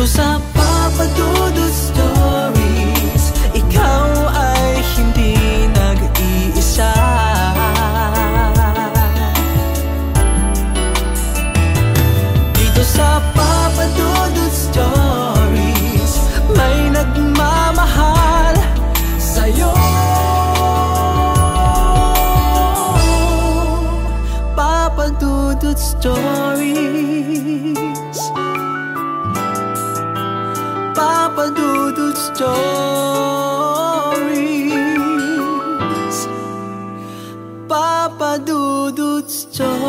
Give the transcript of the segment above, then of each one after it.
Dito sa Papa Dudut Stories, ikaw ay hindi nag-iisa. Dito sa Papa Dudut Stories, may nagmamahal sa'yo. Papa Dudut Stories, Papa Dudut Stories, Papa Dudut Stories.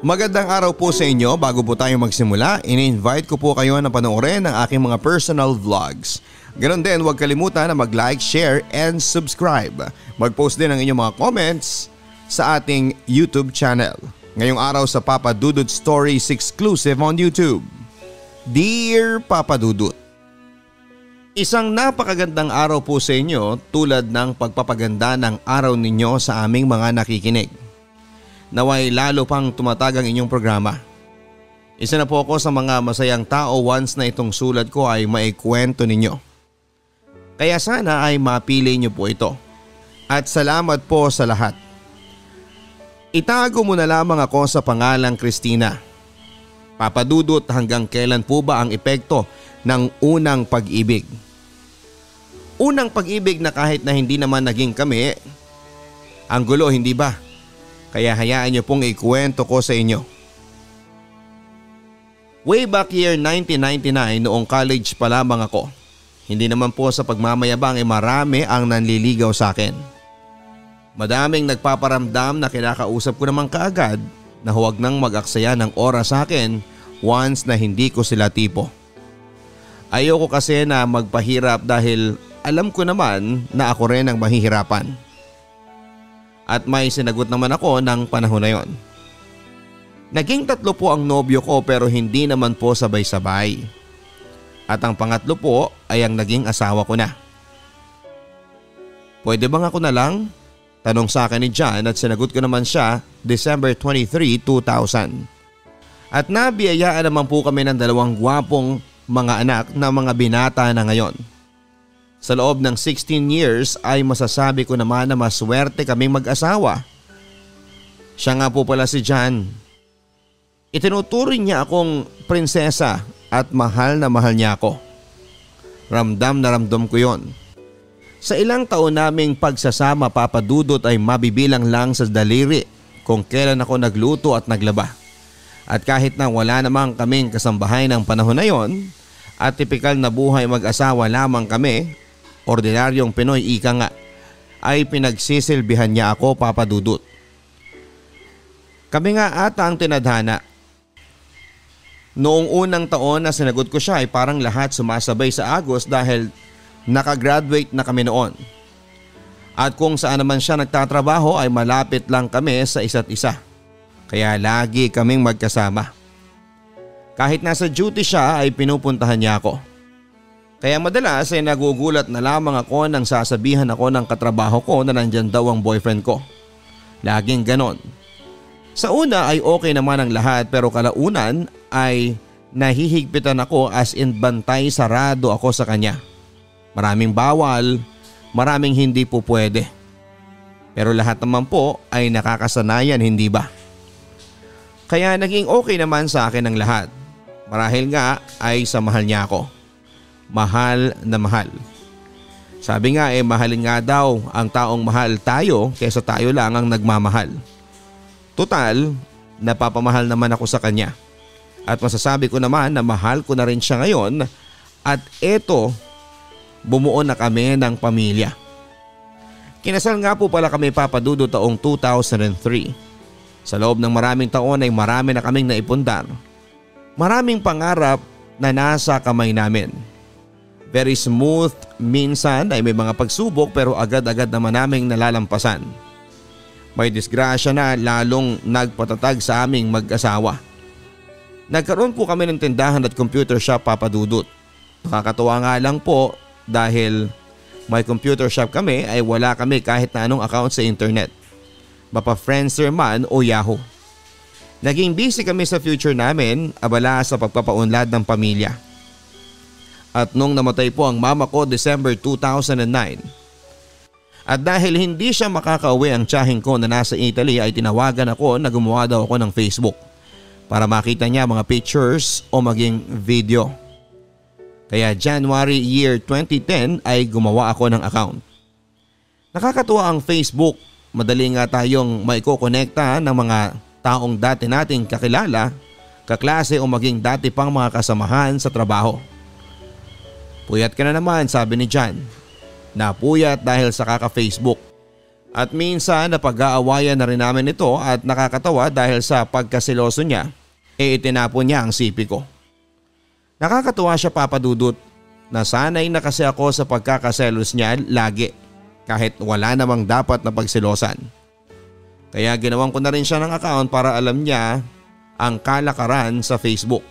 Magandang araw po sa inyo. Bago po tayo magsimula, ini-invite ko po kayo na panoorin ang aking mga personal vlogs. Ganon din, huwag kalimutan na mag-like, share, and subscribe. Mag-post din ang inyong mga comments sa ating YouTube channel. Ngayong araw sa Papa Dudut Stories exclusive on YouTube. Dear Papa Dudut, isang napakagandang araw po sa inyo tulad ng pagpapaganda ng araw ninyo sa aming mga nakikinig. Naway lalo pang tumatag ang inyong programa. Isa na po ako sa mga masayang tao once na itong sulat ko ay maikwento ninyo. Kaya sana ay mapili niyo po ito. At salamat po sa lahat. Itago mo na lamang ako sa pangalang Christina. Papa Dudut, hanggang kailan po ba ang epekto ng unang pag-ibig? Unang pag-ibig na kahit na hindi naman naging kami, ang gulo, hindi ba? Kaya hayaan niyo pong ikwento ko sa inyo. Way back year 1999, noong college pa lamang ako. Hindi naman po sa pagmamayabang ay marami ang nanliligaw sa akin. Madaming nagpaparamdam na kinakausap ko naman kaagad na huwag nang mag-aksaya ng oras sa akin once na hindi ko sila tipo. Ayoko kasi na magpahirap dahil alam ko naman na ako rin ang mahihirapan. At may sinagot naman ako ng panahon na yon. Naging 3 po ang nobyo ko pero hindi naman po sabay-sabay. At ang pangatlo po ay ang naging asawa ko na. Pwede bang ako na lang? Tanong sa akin ni John at sinagot ko naman siya December 23, 2000. At nabiyayaan naman po kami ng 2 gwapong mga anak na mga binata na ngayon. Sa loob ng 16 years ay masasabi ko naman na maswerte kaming mag-asawa. Siya nga po pala si John. Itinuturing niya akong prinsesa at mahal na mahal niya ako. Ramdam na ramdam ko yon. Sa ilang taon naming pagsasama, Papa Dudut, ay mabibilang lang sa daliri kung kailan ako nagluto at naglaba. At kahit na wala namang kaming kasambahay ng panahon na yon at tipikal na buhay mag-asawa lamang kami, ordinaryong Pinoy ika nga, ay pinagsisilbihan niya ako, Papa Dudut. Kami nga ata ang tinadhana. Noong unang taon na sinagot ko siya ay parang lahat sumasabay sa agos dahil nakagraduate na kami noon. At kung saan naman siya nagtatrabaho ay malapit lang kami sa isa't isa. Kaya lagi kaming magkasama. Kahit nasa duty siya ay pinupuntahan niya ako. Kaya madalas ay nagugulat na lamang ako nang sasabihan ako ng katrabaho ko na nandyan daw ang boyfriend ko. Laging ganon. Sa una ay okay naman ang lahat pero kalaunan ay nahihigpitan ako as in bantay sarado ako sa kanya. Maraming bawal, maraming hindi po pwede. Pero lahat naman po ay nakakasanayan, hindi ba? Kaya naging okay naman sa akin ang lahat. Marahil nga ay sa mahal niya ako. Mahal na mahal. Sabi nga mahalin nga daw ang taong mahal tayo kaysa tayo lang ang nagmamahal. Total, napapamahal naman ako sa kanya. At masasabi ko naman na mahal ko na rin siya ngayon at eto, bumuo na kami ng pamilya. Kinasal nga po pala kami, Papa Dudut, taong 2003. Sa loob ng maraming taon ay marami na kaming naipundar. Maraming pangarap na nasa kamay namin. Very smooth, minsan ay may mga pagsubok pero agad-agad naman naming nalalampasan. May disgrasya na lalong nagpatatag sa aming mag-asawa. Nagkaroon po kami ng tindahan at computer shop, Papa Dudut. Nakakatuwa nga lang po dahil may computer shop kami ay wala kami kahit na anong account sa internet. Mapa Friendster man o Yahoo. Naging busy kami sa future namin, abala sa pagpapaunlad ng pamilya. At nung namatay po ang mama ko December 2009. At dahil hindi siya makakauwi ang tiyahin ko na nasa Italy ay tinawagan ako na gumawa daw ako ng Facebook para makita niya mga pictures o maging video. Kaya January year 2010 ay gumawa ako ng account. Nakakatuwa ang Facebook. Madali nga tayong maikokonekta ng mga taong dati nating kakilala, kaklase o maging dati pang mga kasamahan sa trabaho. Puyat ka na naman, sabi ni John. Napuyat dahil sa kaka-Facebook. At minsan napag-aawayan na rin namin ito at nakakatawa dahil sa pagkasiloso niya, itinapon niya ang sipi ko. Nakakatuwa siya, Papa Dudut. Nasanay na kasi ako sa pagkakaselos niya lagi kahit wala namang dapat na pagsilosan. Kaya ginawan ko na rin siya ng account para alam niya ang kalakaran sa Facebook.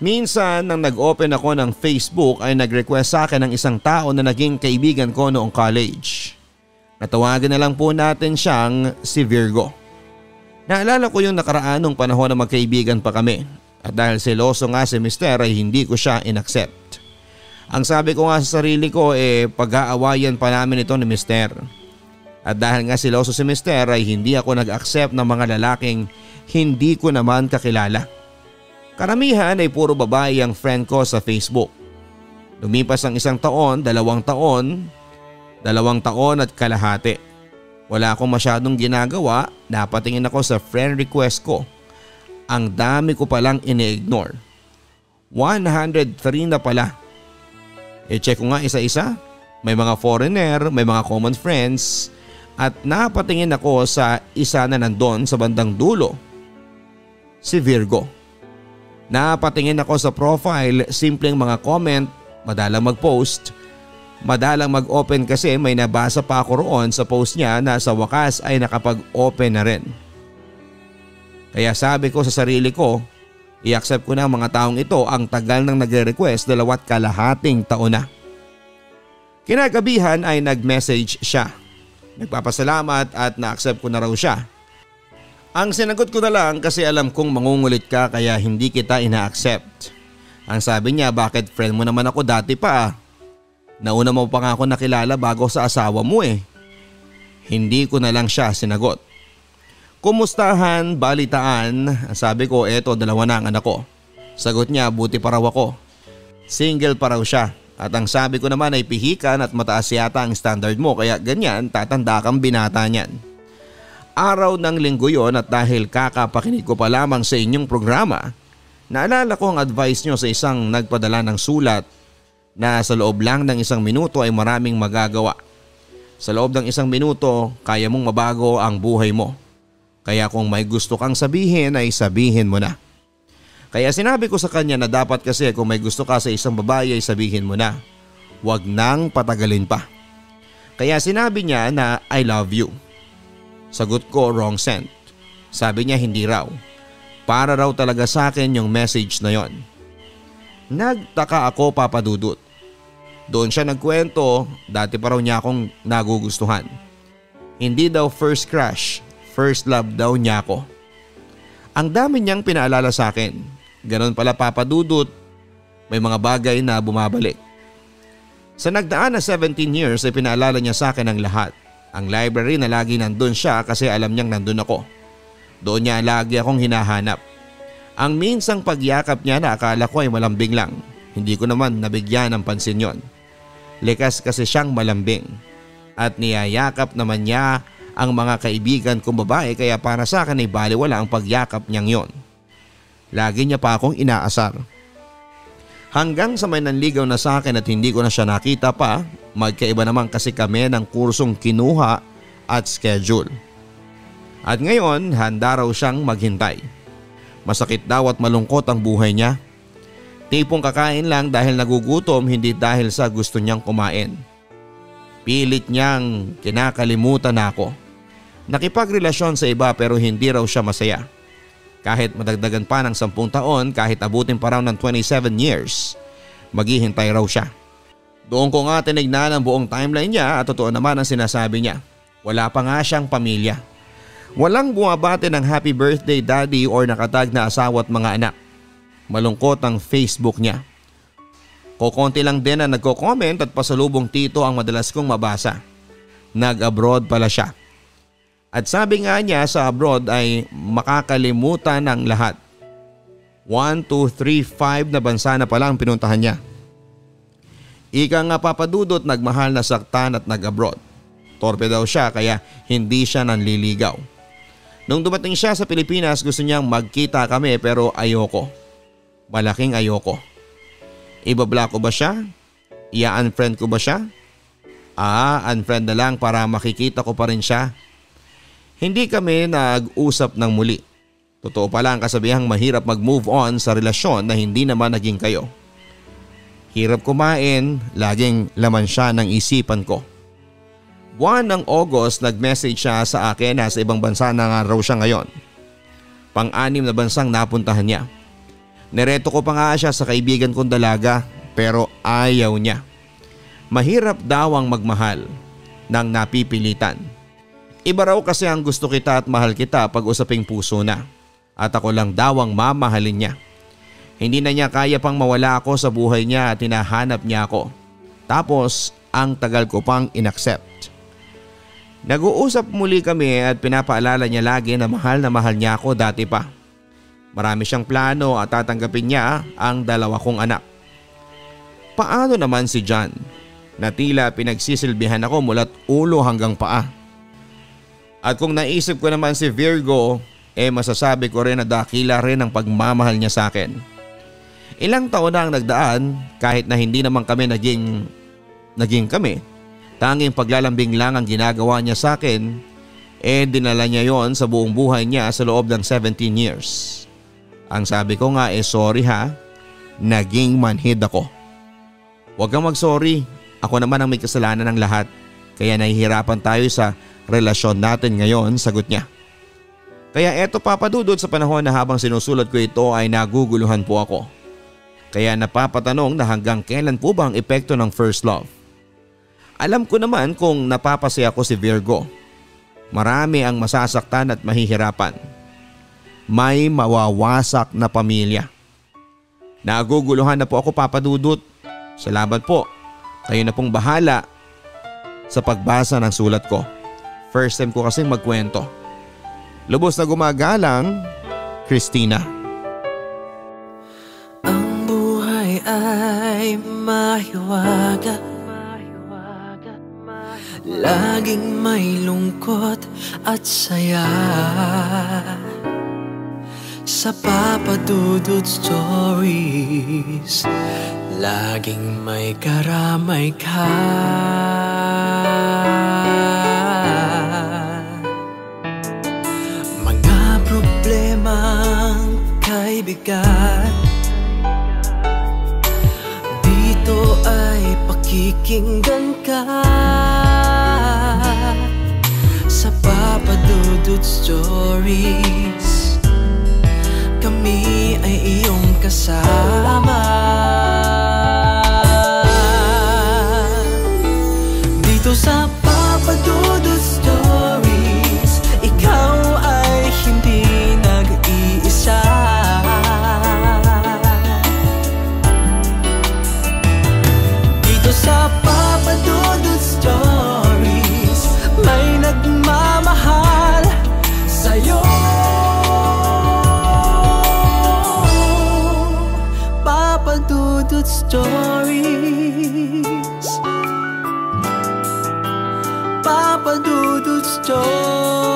Minsan nang nag-open ako ng Facebook ay nag-request sa akin ng isang tao na naging kaibigan ko noong college. Natawagan na lang po natin siyang si Virgo. Naalala ko yung nakaraan nung panahon na magkaibigan pa kami at dahil seloso nga si Mister ay hindi ko siya inaccept. Ang sabi ko nga sa sarili ko pag-aawayan pa namin ito ni Mister. At dahil nga seloso si Mister ay hindi ako nag-accept ng mga lalaking hindi ko naman kakilala. Karamihan ay puro babae ang friend ko sa Facebook. Lumipas ang 1 taon, 2 taon, 2 taon at kalahati. Wala akong masyadong ginagawa, napatingin ako sa friend request ko. Ang dami ko palang ini-ignore. 103 na pala. I-check ko nga isa-isa. May mga foreigner, may mga common friends at napatingin ako sa isa na nandun sa bandang dulo. Si Virgo. Napatingin ako sa profile, simpleng mga comment, madalang mag-post. Madalang mag-open kasi may nabasa pa ako roon sa post niya na sa wakas ay nakapag-open na rin. Kaya sabi ko sa sarili ko, i-accept ko na ang mga taong ito ang tagal nang nagre-request 2.5 taon na. Kinagabihan ay nag-message siya. Nagpapasalamat at na-accept ko na raw siya. Ang sinagot ko na lang kasi alam kong mangungulit ka kaya hindi kita ina-accept. Ang sabi niya, bakit friend mo naman ako dati pa? Nauna mo pa nga ako nakilala bago sa asawa mo eh. Hindi ko na lang siya sinagot. Kumustahan, balitaan, sabi ko eto 2 na ang anak ko. Sagot niya buti pa raw ako. Single pa raw siya at ang sabi ko naman ay pihikan at mataas yata ang standard mo kaya ganyan tatanda kang binata niyan. Araw ng linggo yon at dahil kakapakinig ko pa lamang sa inyong programa, naalala ko ang advice nyo sa isang nagpadala ng sulat na sa loob lang ng 1 minuto ay maraming magagawa. Sa loob ng 1 minuto, kaya mong mabago ang buhay mo. Kaya kung may gusto kang sabihin ay sabihin mo na. Kaya sinabi ko sa kanya na dapat kasi kung may gusto ka sa isang babae ay sabihin mo na. Huwag nang patagalin pa. Kaya sinabi niya na I love you. Sagot ko wrong sent. Sabi niya hindi raw. Para raw talaga sa akin yung message na yon. Nagtaka ako, Papa Dudut. Doon siya nagkwento, dati pa raw niya akong nagugustuhan. Hindi daw first crush, first love daw niya ako. Ang dami niyang pinaalala sa akin. Ganon pala, Papa Dudut, may mga bagay na bumabalik. Sa nagdaan na 17 years ay pinaalala niya sa akin ang lahat. Ang library na lagi nandun siya kasi alam niyang nandun ako. Doon niya lagi akong hinahanap. Ang minsang pagyakap niya na akala ko ay malambing lang. Hindi ko naman nabigyan ng pansin yon. Likas kasi siyang malambing. At niyayakap naman niya ang mga kaibigan kong babae kaya para sa akin ay baliwala ang pagyakap niyang yon. Lagi niya pa akong inaasar. Hanggang sa may nanligaw na sa akin at hindi ko na siya nakita pa, magkaiba naman kasi kami ng kursong kinuha at schedule. At ngayon, handa raw siyang maghintay. Masakit daw at malungkot ang buhay niya. Tipong kakain lang dahil nagugutom, hindi dahil sa gusto niyang kumain. Pilit niyang kinakalimutan ako. Nakipagrelasyon sa iba pero hindi raw siya masaya. Kahit madagdagan pa ng 10 taon, kahit abutin pa raw ng 27 years, maghihintay raw siya. Doon ko nga tinignan ang buong timeline niya at totoo naman ang sinasabi niya. Wala pa nga siyang pamilya. Walang bumabati ng happy birthday daddy or nakatag na asawa at mga anak. Malungkot ang Facebook niya. Kokonti lang din ang nagko-comment at pasalubong tito ang madalas kong mabasa. Nag-abroad pala siya. At sabi nga niya sa abroad ay makakalimutan ng lahat. 1, 2, 3, 5 na bansa na pala ang pinuntahan niya. Ika nga papadudot, nagmahal na saktan at nag-abroad. Torpe daw siya kaya hindi siya nanliligaw. Nung dumating siya sa Pilipinas gusto niyang magkita kami pero ayoko. Malaking ayoko. Ibablock ko ba siya? Ia-unfriend ko ba siya? Unfriend na lang para makikita ko pa rin siya. Hindi kami nag-usap ng muli. Totoo pala ang kasabihang mahirap mag-move on sa relasyon na hindi naman naging kayo. Hirap kumain, laging laman siya ng isipan ko. Buwan ng August nag-message siya sa akin na sa ibang bansa na nga raw siya ngayon. Pang-anim na bansang napuntahan niya. Nireto ko pa nga siya sa kaibigan kong dalaga pero ayaw niya. Mahirap daw ang magmahal nang napipilitan. Iba raw kasi ang gusto kita at mahal kita pag usaping puso na. At ako lang daw ang mamahalin niya. Hindi na niya kaya pang mawala ako sa buhay niya at hinahanap niya ako. Tapos ang tagal ko pang inaccept. Nag-uusap muli kami at pinapaalala niya lagi na mahal niya ako dati pa. Marami siyang plano at tatanggapin niya ang 2 kong anak. Paano naman si John? Na tila pinagsisilbihan ako mula't ulo hanggang paa. At kung naisip ko naman si Virgo, masasabi ko rin na dakila rin ang pagmamahal niya sa akin. Ilang taon na ang nagdaan kahit na hindi naman kami naging kami. Tanging paglalambing lang ang ginagawa niya sa akin, dinala niya yon sa buong buhay niya sa loob ng 17 years. Ang sabi ko nga sorry ha, naging manhid ako. Huwag kang mag-sorry, ako naman ang may kasalanan ng lahat. Kaya nahihirapan tayo sa relasyon natin ngayon, sagot niya. Kaya eto papadudod sa panahon na habang sinusulat ko ito ay naguguluhan po ako. Kaya napapatanong na hanggang kailan po ba ang epekto ng first love? Alam ko naman kung napapasaya ko si Virgo. Marami ang masasaktan at mahihirapan. May mawawasak na pamilya. Naguguluhan na po ako papadudot. Salamat po. Kayo na pong bahala sa pagbasa ng sulat ko. First time ko kasing magkwento. Lubos na gumagalang, Christina. Ang buhay ay mahiwaga, laging may lungkot at saya. Sa Papa Dudut Stories, laging may karamay ka. Mga problemang kay bigat, dito ay pakikinggan ka. Sa Papa Dudut Stories, kami ay iyong kasama. Dito sa Papa Dudut Stories, ikaw ay hindi nag-iisa. Dito sa Papa Dudut Stories, may nagmamahal sa'yo. Papa Dudut Stories, Papa Dudut Stories.